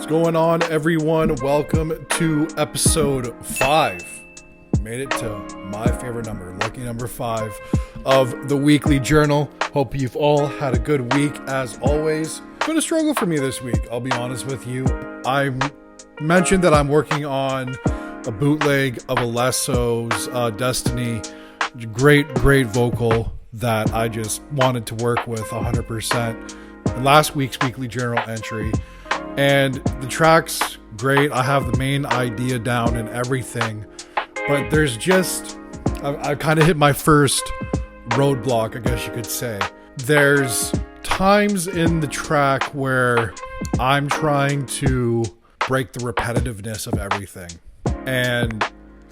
Going on, everyone? Welcome to episode 5. Made it to my favorite number, lucky number 5 of the weekly journal. Hope you've all had a good week as always. It's been a struggle for me this week, I'll be honest with you. I mentioned that I'm working on a bootleg of Alesso's Destiny. Great vocal that I just wanted to work with 100% in last week's weekly journal entry. And the track's great. I have the main idea down and everything, but there's just, I kind of hit my first roadblock, I guess you could say. There's times in the track where I'm trying to break the repetitiveness of everything and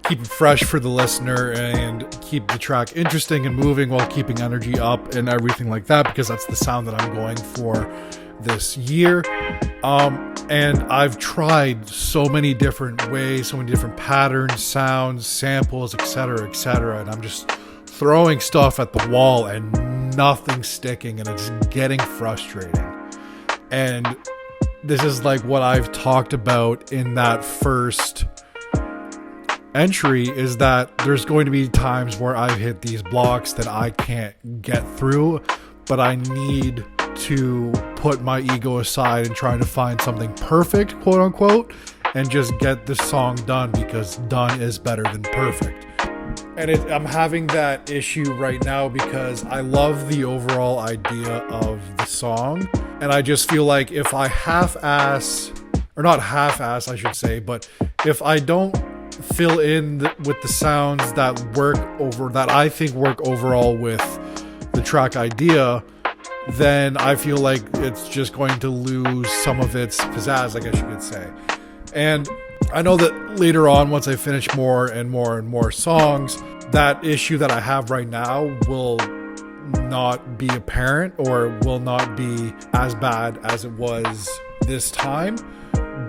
keep it fresh for the listener and keep the track interesting and moving while keeping energy up and everything like that, because that's the sound that I'm going for this year. And I've tried so many different ways, so many different patterns, sounds, samples, etc., and I'm just throwing stuff at the wall and nothing's sticking, and it's getting frustrating. And this is like what I've talked about in that first entry, is that there's going to be times where I've hit these blocks that I can't get through, but I need to put my ego aside and try to find something perfect, quote unquote, and just get the song done, because done is better than perfect. And I'm having that issue right now because I love the overall idea of the song, and I just feel like if I half-ass, or not half-ass I should say, but if I don't fill in with the sounds that I think work overall with the track idea, then I feel like it's just going to lose some of its pizzazz, I guess you could say. And I know that later on, once I finish more and more songs, that issue that I have right now will not be apparent, or will not be as bad as it was this time.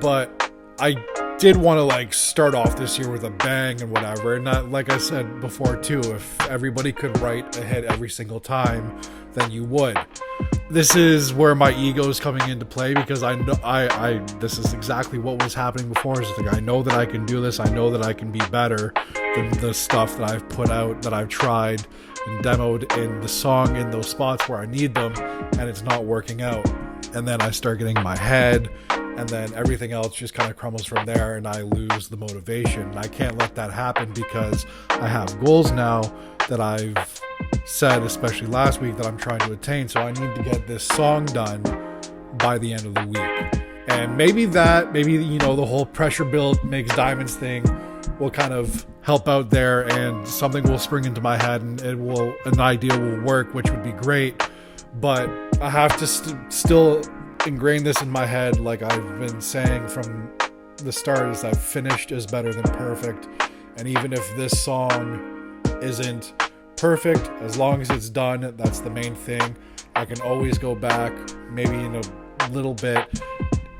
But I did want to start off this year with a bang and whatever. And not, like I said before too, if everybody could write a hit every single time, then you would. This is where my ego is coming into play, because I know this is exactly what was happening before. It's like, I know that I can do this. I know that I can be better than the stuff that I've put out, that I've tried and demoed in the song in those spots where I need them, and it's not working out. And then I start getting in my head, and then everything else just kind of crumbles from there, and I lose the motivation. And I can't let that happen, because I have goals now that I've said, especially last week, that I'm trying to attain. So I need to get this song done by the end of the week. And maybe the whole pressure build makes diamonds thing will kind of help out there, and something will spring into my head, and an idea will work, which would be great. But I have to still ingrain this in my head, like I've been saying from the start, is that finished is better than perfect. And even if this song isn't perfect, as long as it's done, that's the main thing. I can always go back, maybe in a little bit,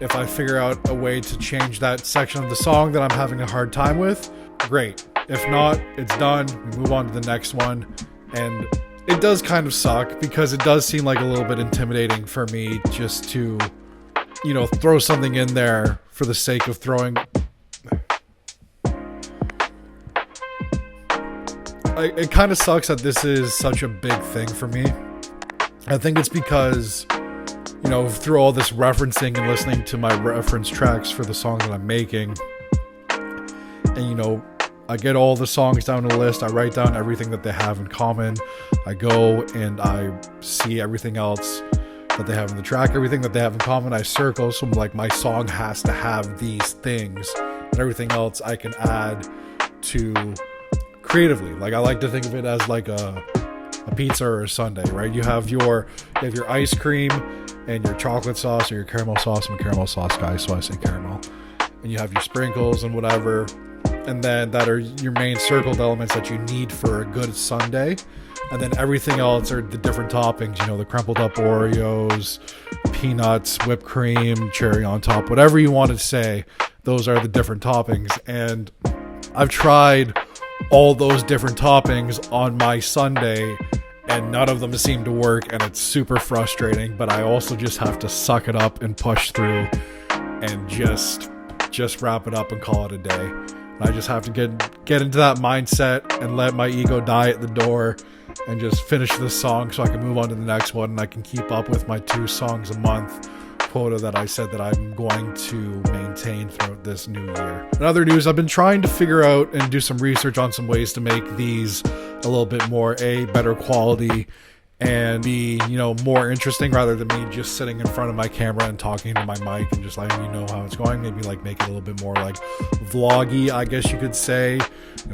if I figure out a way to change that section of the song that I'm having a hard time with. Great. If not, it's done. We move on to the next one. And it does kind of suck, because it does seem like a little bit intimidating for me just to, throw something in there for the sake of throwing. It kind of sucks that this is such a big thing for me. I think it's because, through all this referencing and listening to my reference tracks for the songs that I'm making, and, I get all the songs down the list. I write down everything that they have in common. I go and I see everything else that they have in the track, everything that they have in common. I circle, so my song has to have these things, and everything else I can add to creatively. I like to think of it as like a pizza or a sundae, right? You have your ice cream and your chocolate sauce, or your caramel sauce. I'm a caramel sauce guy, so I say caramel. And you have your sprinkles and whatever, and then that are your main circled elements that you need for a good sundae. And then everything else are the different toppings, the crumpled up Oreos, peanuts, whipped cream, cherry on top, whatever you want to say. Those are the different toppings. And I've tried all those different toppings on my sundae, and none of them seem to work, and it's super frustrating. But I also just have to suck it up and push through and just wrap it up and call it a day. And I just have to get into that mindset and let my ego die at the door and just finish this song so I can move on to the next one and I can keep up with my 2 songs a month quota that I said that I'm going to maintain throughout this new year. In other news, I've been trying to figure out and do some research on some ways to make these a little bit more better quality and be, more interesting rather than me just sitting in front of my camera and talking to my mic and just letting you know how it's going. Maybe like make it a little bit more like vloggy, I guess you could say,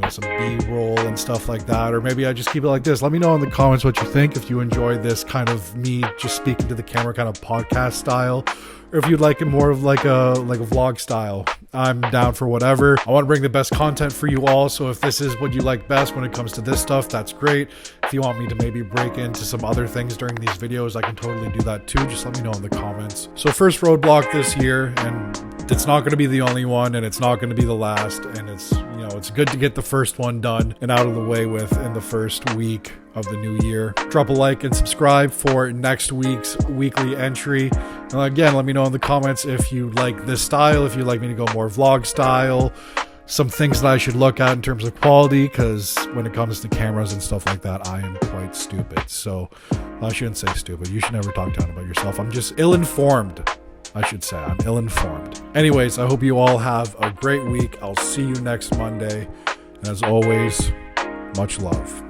some B-roll and stuff like that. Or maybe I just keep it like this. Let me know in the comments what you think, if you enjoy this kind of me just speaking to the camera kind of podcast style, or if you'd like it more of like a vlog style. I'm down for whatever. I want to bring the best content for you all, so if this is what you like best when it comes to this stuff, that's great. If you want me to maybe break into some other things during these videos, I can totally do that too. Just let me know in the comments. So first roadblock this year, and it's not going to be the only one, and it's not going to be the last, and it's good to get the first one done and out of the way with in the first week of the new year. Drop a like and subscribe for next week's weekly entry. And again, let me know in the comments if you like this style, if you'd like me to go more vlog style, some things that I should look at in terms of quality, because when it comes to cameras and stuff like that, I am quite stupid. So I shouldn't say stupid. You should never talk down about yourself. I'm just ill-informed, I should say. I'm ill-informed. Anyways, I hope you all have a great week. I'll see you next Monday. And as always, much love.